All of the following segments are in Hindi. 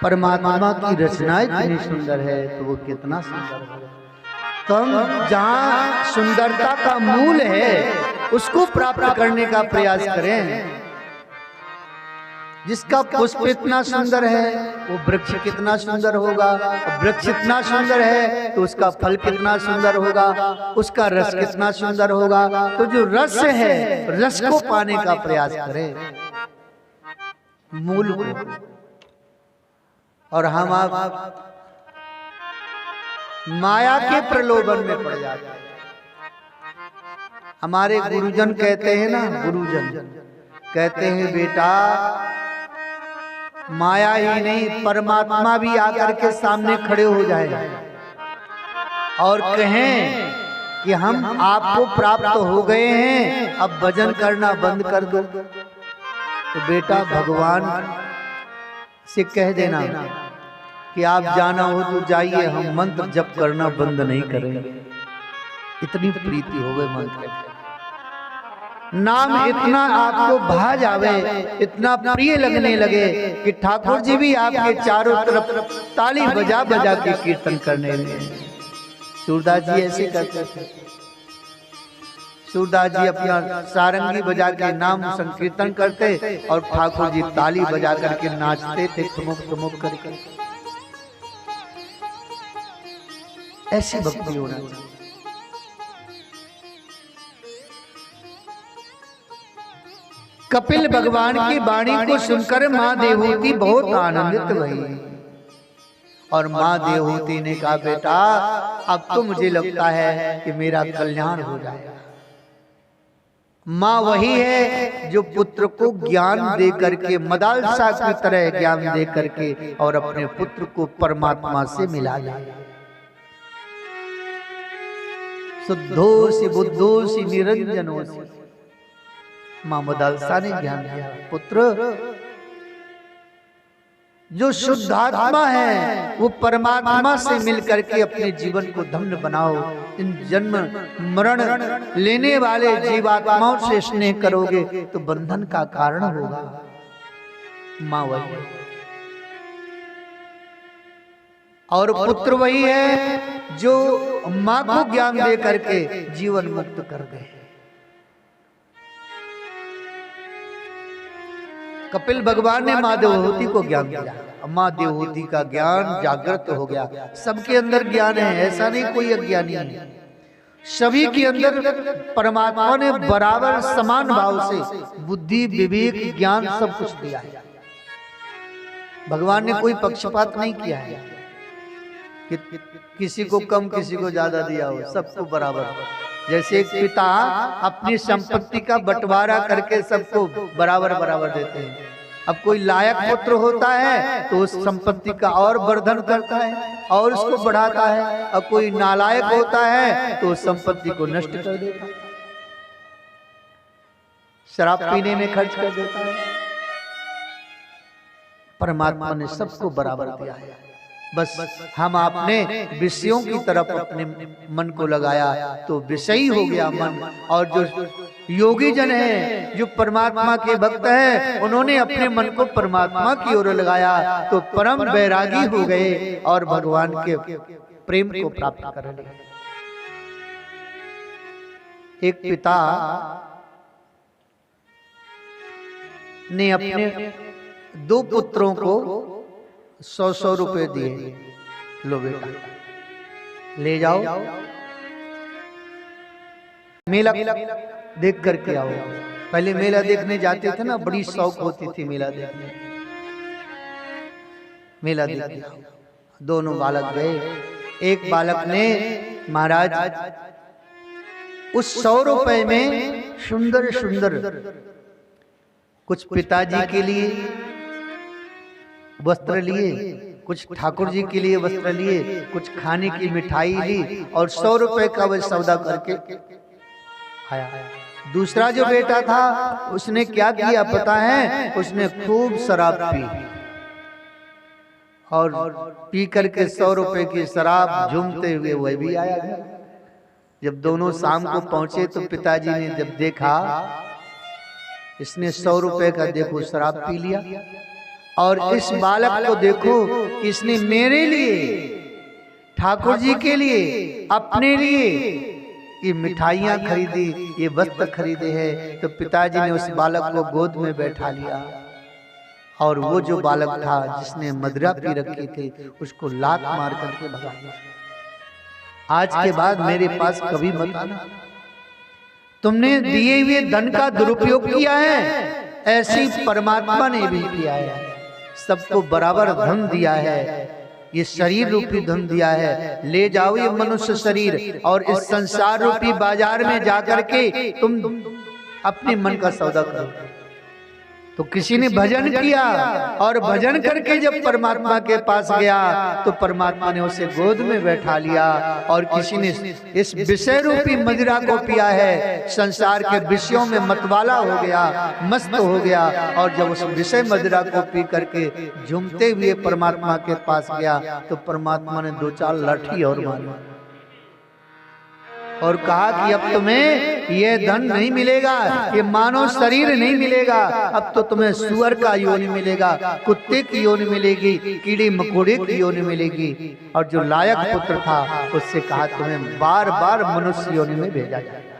परमात्मा की रचना इतनी सुंदर है तो वो कितना सुंदर है। तो हम जहाँ सुंदरता का मूल है उसको प्राप्त करने का प्रयास करें। जिसका पुष्प इतना सुंदर है वो वृक्ष कितना सुंदर होगा, वृक्ष इतना सुंदर है तो उसका फल कितना सुंदर होगा, उसका रस कितना सुंदर होगा। तो जो रस है रस को पाने का प्रयास करें, मूल को। और हम आप माया के प्रलोभन में पड़ जाते हैं। हमारे गुरुजन कहते हैं ना, गुरुजन कहते हैं बेटा माया ही नहीं परमात्मा भी आकर के सामने खड़े हो जाए और कहें कि हम आपको प्राप्त हो गए हैं, अब भजन करना बंद कर दो। तो बेटा भगवान से कह देना कि आप जाना हो तो जाइए, हम मंत्र जप करना बंद नहीं करेंगे। इतनी प्रीति हो गई मंत्र, नाम इतना आपको भा जावे, इतना प्रिय लगने लगे कि ठाकुर जी भी आपके चारों तरफ ताली बजा बजा के कीर्तन करने लगे। सूरदास जी ऐसे करते थे। सूरदास जी अपना सारंगी बजा के नाम संकीर्तन करते और ठाकुर जी ताली बजा करके नाचते थे ठुमुक ठुमुक करके। ऐसी भक्ति होना चाहिए। कपिल भगवान की वाणी को सुनकर मां देवहूति बहुत आनंदित हुई और मां देवहूति ने कहा बेटा अब तो मुझे लगता है कि मेरा कल्याण हो जाएगा। मां वही है जो पुत्र को ज्ञान दे करके मदालसा की तरह ज्ञान दे करके और अपने पुत्र को परमात्मा से मिला जाए। शुद्धोसी बुद्धोसी निरंजनोसी, मां मदालसा ने ज्ञान दिया। पुत्र जो शुद्ध आत्मा है वो परमात्मा से मिलकर के अपने जीवन को धन्य बनाओ। इन जन्म मरण लेने वाले जीवात्माओं से स्नेह करोगे तो बंधन का कारण होगा। मां वही है और पुत्र वही है जो मां को ज्ञान दे करके जीवन मुक्त कर दे। कपिल भगवान ने मां देवहूति को ज्ञान दिया, मां देवहूति का ज्ञान जागृत हो गया। सबके अंदर ज्ञान है, ऐसा नहीं कोई अज्ञानी है। सभी के अंदर परमात्मा ने बराबर समान भाव से बुद्धि विवेक ज्ञान सब कुछ दिया है। भगवान ने कोई पक्षपात नहीं किया है कि किसी को कम किसी को ज्यादा दिया हो, सबको बराबर। जैसे एक पिता अपनी संपत्ति का बंटवारा करके सबको बराबर बराबर देते हैं। अब कोई लायक पुत्र होता है तो उस संपत्ति का और वर्धन करता है और उसको बढ़ाता है, और कोई नालायक होता है तो उस संपत्ति को नष्ट कर देता है, शराब पीने में खर्च कर देता है। परमात्मा ने सबको बराबर दिया है। बस हम आपने विषयों की तरफ अपने मन को लगाया तो विषयी हो गया मन। और जो योगी जन है, जो परमात्मा के भक्त हैं, उन्होंने अपने मन को परमात्मा की ओर लगाया तो परम वैरागी हो गए और भगवान के प्रेम को प्राप्त कर लिया। एक पिता ने अपने 2 पुत्रों को 100-100 रुपए दिए, लो बेटा ले जाओ मेला देख करके आओ। पहले मेला देखने जाते थे ना, बड़ी शौक होती थी मेला देखने। मेला देखने दोनों बालक गए। एक बालक ने महाराज उस 100 रुपए में सुंदर सुंदर कुछ पिताजी के लिए वस्त्र लिए, कुछ ठाकुर जी के लिए वस्त्र लिए, कुछ खाने की मिठाई ली और 100 रुपए का वह सौदा करके आया। दूसरा जो बेटा था उसने क्या किया पता है? उसने खूब शराब पी और पी करके 100 रुपए की शराब झूमते हुए वह भी आया घर। जब दोनों शाम को पहुंचे तो पिताजी ने जब देखा इसने 100 रुपए का देखो शराब पी लिया और इस बालक को देखो कि इसने मेरे लिए, ठाकुर जी के लिए, अपने लिए ये मिठाइयां खरीदी, ये वस्त्र खरीदे हैं। तो पिताजी ने उस बालक को गोद में बैठा लिया और वो जो बालक था जिसने मदिरा पी रखी थी उसको लात मार करके भगा दिया। आज के बाद मेरे पास कभी मत आना, तुमने दिए हुए धन का दुरुपयोग किया है, ऐसी परमात्मा ने भी किया है। सबको बराबर धन दिया है, ये शरीर रूपी धन दिया है। ले जाओ ये मनुष्य शरीर और इस संसार रूपी बाजार में जाकर के तुम अपने मन का सौदा करो। तो किसी ने भजन किया और भजन करके जब परमात्मा के पास गया तो परमात्मा ने उसे गोद में बैठा लिया। और किसी ने इस विषय रूपी मदिरा को पिया है, संसार के विषयों में मतवाला हो गया, मस्त हो गया। और जब उस विषय मदिरा को पी करके झूमते हुए परमात्मा के पास गया तो परमात्मा ने 2-4 लाठी और मारी और कहा कि अब तुम्हें यह धन नहीं मिलेगा, ये मानव शरीर नहीं मिलेगा, अब तो तुम्हें सुअर का योनि मिलेगा, कुत्ते की योनि मिलेगी, कीड़े मकोड़े की योनि मिलेगी। और जो लायक पुत्र था उससे कहा तुम्हें बार बार मनुष्य योनि में भेजा जाएगा,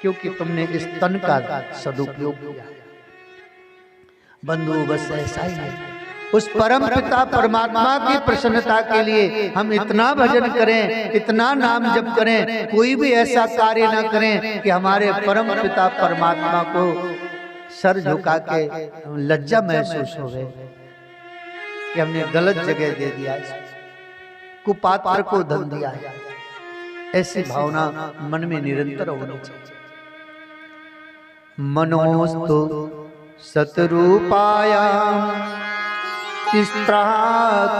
क्योंकि तुमने इस तन का सदुपयोग किया। बंधु बस ऐसा ही है, उस परम पिता परमात्मा की प्रसन्नता के लिए हम इतना भजन करें, इतना नाम जप करें, कोई भी ऐसा कार्य ना करें कि हमारे परम पिता परमात्मा को सर झुका के लज्जा महसूस हो गए कि हमने गलत जगह दे दिया, कुपात्र को धन दिया है। ऐसी भावना मन में निरंतर होनी चाहिए। मनोस्तु सतरूपाया तिस्रा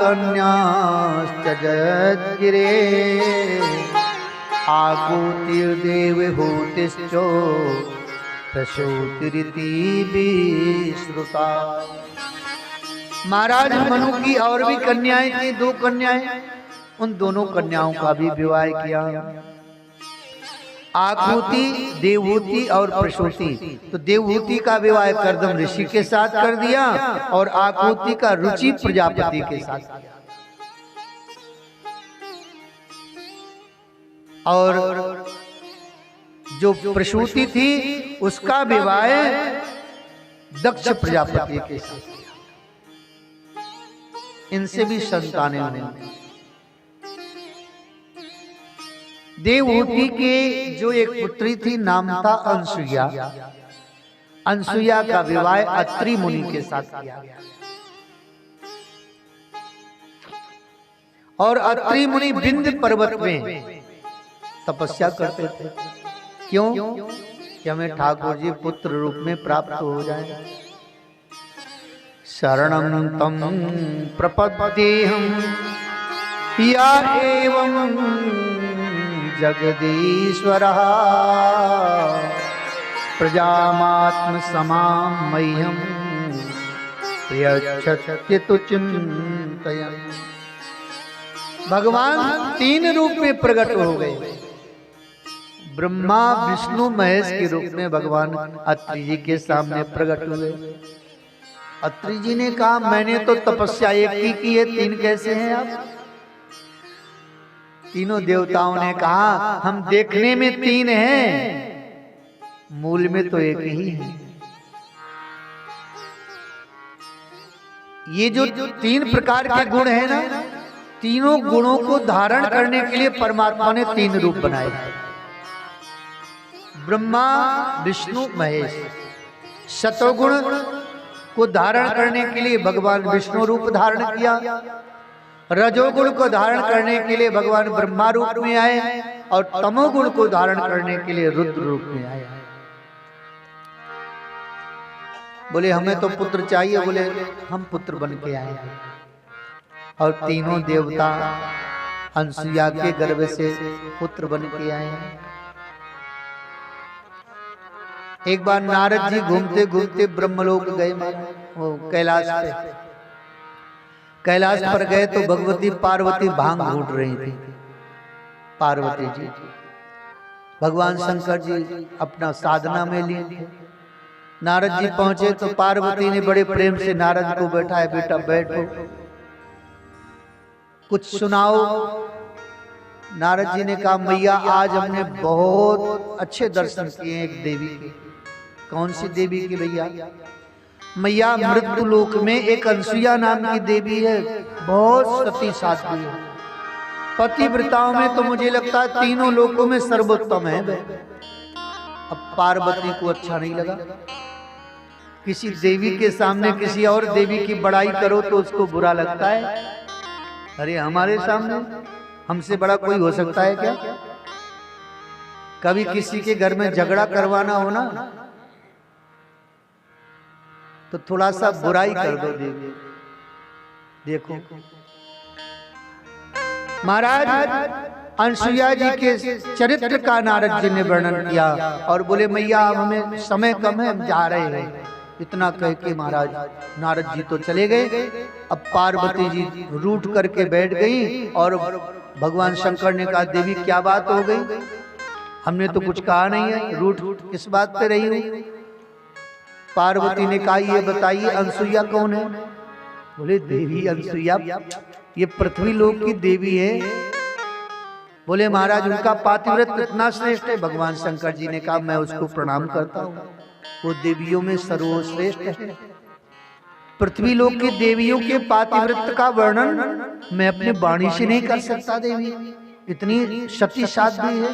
कन्याश्च जयद्गिरे आकुतिर्देवहूतिश्चो प्रसूतिरिति विश्रुता। महाराज मनु की और भी कन्याएं थी, 2 कन्याएं, उन दोनों कन्याओं का भी विवाह किया। आकुति, देवहूति और प्रसूति। तो देवहूति का विवाह कर्दम ऋषि के साथ कर दिया और आकुति का रुचि प्रजापति के साथ किया। और जो प्रसूति थी उसका विवाह दक्ष प्रजापति के साथ किया। इनसे भी संतानें हुई। देवहूति के जो एक पुत्री थी नाम था अनसुया। अनसुया का विवाह अत्रि मुनि के साथ किया गया। और अत्रि मुनि विंध्य पर्वत में तपस्या करते थे। क्यों? कि हमें ठाकुर जी पुत्र रूप में प्राप्त हो जाए। शरणं तम प्रपद्येहं या एवं जगदीश्वरः प्रजामात्म समां मह्यं प्रियच्छति तु चिन्तयन्। भगवान 3 रूप में प्रकट हो गए। ब्रह्मा विष्णु महेश के रूप में भगवान अत्रि जी के सामने प्रकट हुए। अत्रि जी ने कहा मैंने तो तपस्या एक ही की है, 3 कैसे हैं आप? तीनों देवताओं ने कहा हम देखने में 3 हैं, मूल में तो एक ही है। ये जो 3 प्रकार के गुण है ना, तीनों गुणों को धारण करने के लिए परमात्मा ने 3 रूप बनाए। ब्रह्मा विष्णु महेश। सतोगुण को धारण करने के लिए भगवान विष्णु रूप धारण किया। रजोगुण को धारण करने के लिए भगवान ब्रह्मा रूप में आए और तमोगुण को धारण करने के लिए रुद्र रूप में आए। बोले हमें तो पुत्र चाहिए, बोले हम पुत्र बन के आए। और तीनों देवता अनसुया के गर्भ से पुत्र बन के आए। एक बार नारद जी घूमते घूमते ब्रह्मलोक गए, वो कैलाश पे। कैलाश पर गए तो भगवती पार्वती भांग घूट रही थी। पार्वती जी, भगवान शंकर जी अपना साधना में लीन थे। नारद जी पहुंचे तो पार्वती ने बड़े प्रेम से नारद को बैठाया, बेटा बैठो, कुछ सुनाओ। नारद जी ने कहा, मैया आज हमने बहुत अच्छे दर्शन किए एक देवी के। कौन सी देवी की भैया? मैया मृत्यु लोक में एक अनसुईया नाम की देवी है, बहुत सती साध्वी है, पतिव्रताओं में तो मुझे लगता है तीनों लोकों में सर्वोत्तम है वह। अब पार्वती को अच्छा नहीं लगा, किसी देवी के सामने किसी और देवी की बड़ाई करो तो उसको बुरा लगता है। अरे हमारे सामने हमसे बड़ा कोई हो सकता है क्या? कभी किसी के घर में झगड़ा करवाना हो ना तो थोड़ा सा बुराई कर दो देवी। देखो महाराज अनसुईया जी के चरित्र का नारद जी ने वर्णन किया और बोले मैया अब हमें समय कम है, हम जा रहे हैं। इतना कह के महाराज नारद जी तो चले गए। अब पार्वती जी रूठ करके बैठ गई और भगवान शंकर ने कहा, देवी क्या बात हो गई? हमने तो कुछ कहा नहीं है, रूठ किस बात पे रही हुई? पार्वती ने कहा, ये बताइए अनसुईया कौन है? बोले देवी अनसुईया ये पृथ्वी लोक की देवी है। बोले महाराज उनका पातिव्रत इतना श्रेष्ठ है। भगवान शंकर जी ने कहा, मैं उसको प्रणाम करता हूँ, वो देवियों में सर्वश्रेष्ठ है। पृथ्वी लोक की देवियों के पातिव्रत का वर्णन मैं अपने वाणी से नहीं कर सकता, देवी इतनी सती साध्वी है।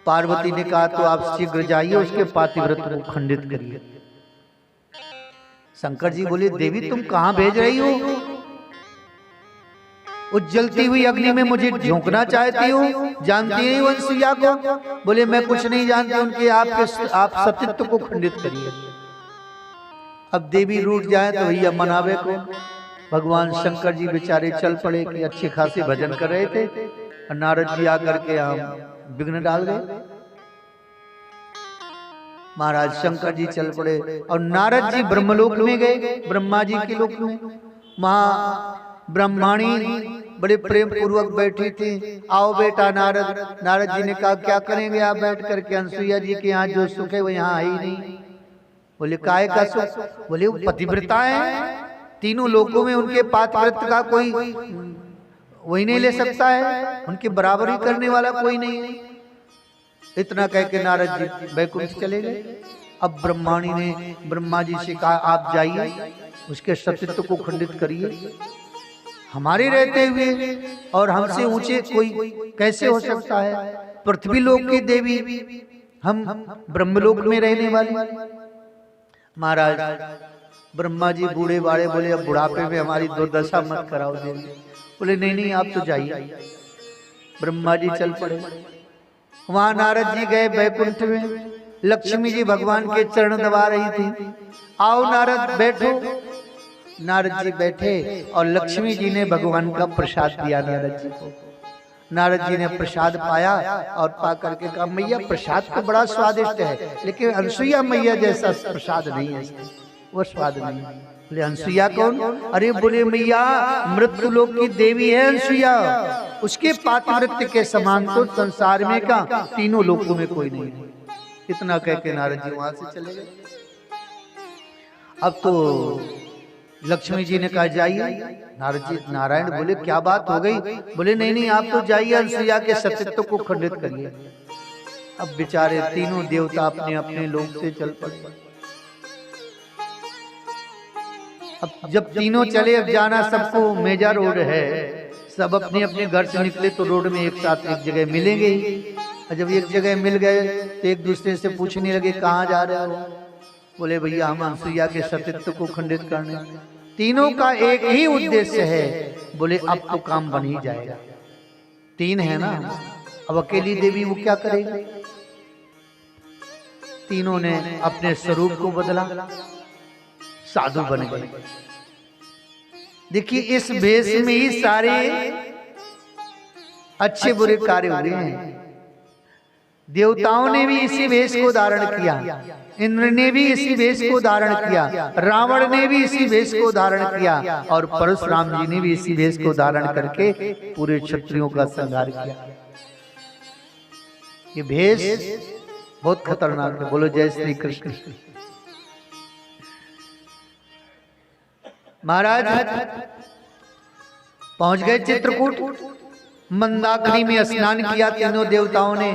पार्वती ने कहा, तो आप शीघ्र जाइए उसके पातिव्रत को खंडित करिए। शंकर जी बोले, देवी तुम कहां भेज रही हो? उस जलती हुई अग्नि में मुझे झोंकना चाहती हो? जानती नहीं अनसुईया को? बोले मैं कुछ नहीं जानती, उनके आप सतीत्व को खंडित करिए। अब देवी रूठ जाए तो भैया मनावे को। भगवान शंकर जी बेचारे चल पड़े कि अच्छे खासे भजन कर रहे थे और नारद जी आकर के यहाँ विघ्न डाल गए। महाराज शंकर जी चल पड़े और नारद जी ब्रह्मलोक में गए, ब्रह्मा जी के लोक में। वहां ब्रह्माणी बड़े प्रेम पूर्वक बैठी थी। आओ बेटा नारद। नारद जी ने कहा, क्या करेंगे आप बैठ करके? अनसुईया जी के यहाँ जो सुख है वो यहाँ है ही नहीं। बोले काय का सुख? बोले वो पतिव्रता है, तीनों लोकों में उनके पातिव्रत का कोई वही नहीं ले सकता है, उनकी बराबरी करने वाला कोई नहीं है। इतना कह के नारद जी वैकुंठ चले गए। अब ब्रह्माणी ने ब्रह्मा जी से कहा, आप जाइए उसके सतीत्व को खंडित करिए। हमारे रहते हुए और हमसे ऊंचे कोई कैसे हो सकता है? पृथ्वी लोक की देवी, हम ब्रह्मलोक में रहने वाली। महाराज ब्रह्मा जी बूढ़े बाड़े बोले, अब बुढ़ापे में हमारी दुर्दशा मत कराओ देवी। बोले नहीं नहीं आप तो जाइए। ब्रह्मा जी चल पड़े। वहां नारद जी गए वैकुंठ में। लक्ष्मी जी भगवान के चरण दबा रही थी। आओ नारद बैठो। नारद जी बैठे और लक्ष्मी जी ने भगवान का प्रसाद दिया नारद जी को। नारद जी ने प्रसाद पाया और पा करके कहा, मैया प्रसाद तो बड़ा स्वादिष्ट है, लेकिन अनसुईया मैया जैसा प्रसाद नहीं है, वो स्वाद नहीं। बोले अनसुईया कौन? अरे बोले मैया मृत्यु लोक की देवी है अनसुईया, उसके पातिव्रत्य के समान तो संसार में का तीनों लोकों में कोई नहीं है। इतना कह के नारद जी वहां से चले गए। अब तो लक्ष्मी जी ने कहा जाइए। नारद जी नारायण बोले क्या बात हो गई? बोले नहीं नहीं आप तो जाइए, अनसुईया के सतीत्व को खंडित करिए। अब बेचारे तीनों देवता अपने अपने लोक से चल पड़े। अब जब तीनों चले, अब जाना सबको मेजा रोड है, सब अपने अपने घर से निकले तो रोड में एक साथ एक जगह मिलेंगे ही। और जब एक जगह मिल गए तो एक दूसरे से पूछने लगे कहाँ जा रहे हो? बोले भैया हम अनसुईया के सतीत्व को खंडित करने। तीनों का एक ही उद्देश्य है। बोले अब तो काम बन ही जाएगा, तीन है ना, अब अकेली देवी वो क्या करेगी? तीनों ने अपने स्वरूप को बदला, साधु बन गए। देखिए इस भेष में ही सारे अच्छे बुरे कार्य हो रहे हैं। देवताओं ने भी इसी भेष को धारण किया, इंद्र ने भी इसी भेष को धारण किया, रावण ने भी इसी भेष को धारण किया और परशुराम जी ने भी इसी भेष को धारण करके पूरे क्षत्रियों का संहार किया। ये भेष बहुत खतरनाक है। बोलो जय श्री कृष्ण। महाराज पहुंच गए चित्रकूट। मंदाकिनी में स्नान किया तीनों देवताओं ने।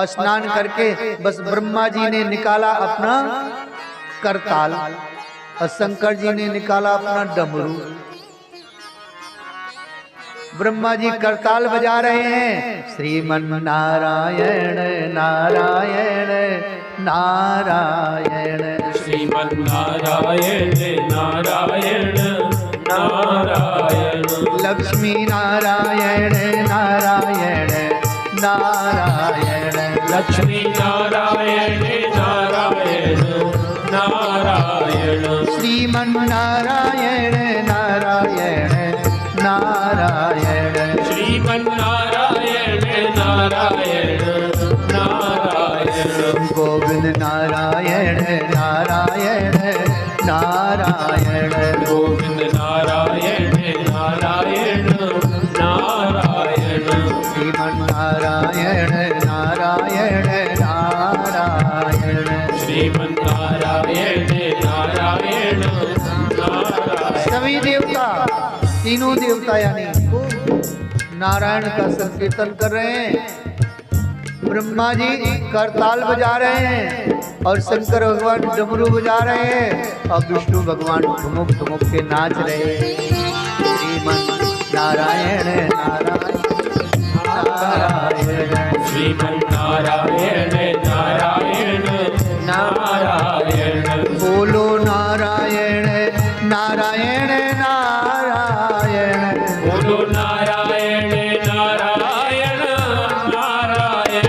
स्नान करके बस ब्रह्मा जी ने निकाला अपना करताल और शंकर जी ने निकाला अपना डमरू। ब्रह्मा जी करताल बजा रहे हैं, श्रीमन नारायण नारायण नारायण, श्रीमन नारायण नारायण नारायण, लक्ष्मी नारायण नारायण नारायण, लक्ष्मी नारायण नारायण नारायण, श्रीमन नारायण नारायण नारायण, श्रीमन नारायण नारायण नारायण, गोविंद नारायण नारायण नारायण, गोविंद नारायण नारायण नारायण, श्रीमन नारायण नारायण नारायण, श्रीमन नारायण नारायण नारायण। सभी देवता, तीनों देवता यानी नारायण का संकीर्तन कर रहे हैं। ब्रह्मा जी करताल बजा रहे हैं और शंकर भगवान डमरू बजा रहे हैं और विष्णु भगवान ठुमुक ठुमुक के नाच रहे हैं। श्रीमन नारायण नारायण नारायण, श्रीमन नारायण नारायण नारायण, बोलो नारायण नारायण नारायण, बोलो नारायण नारायण नारायण,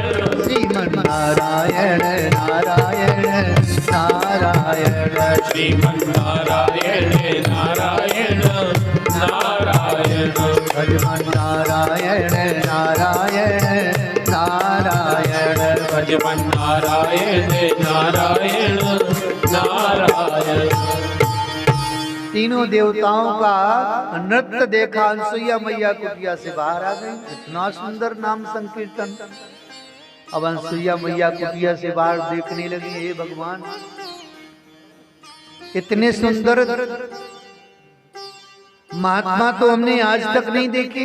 श्रीमन नारायण नारायण नारायण, श्रीमन नारायण नारायण नारायण, भजमन नारायण नारायण नारायण, भजमन नारायण नारायण नारायण। तीनों देवताओं का नृत्य देखा अनसुईया मैया कुटिया से बाहर आ गई। इतना सुंदर नाम संकीर्तन। अब अनसुईया मैया कुटिया से बाहर देखने लगी, हे भगवान इतने सुंदर महात्मा तो हमने आज तक नहीं देखे।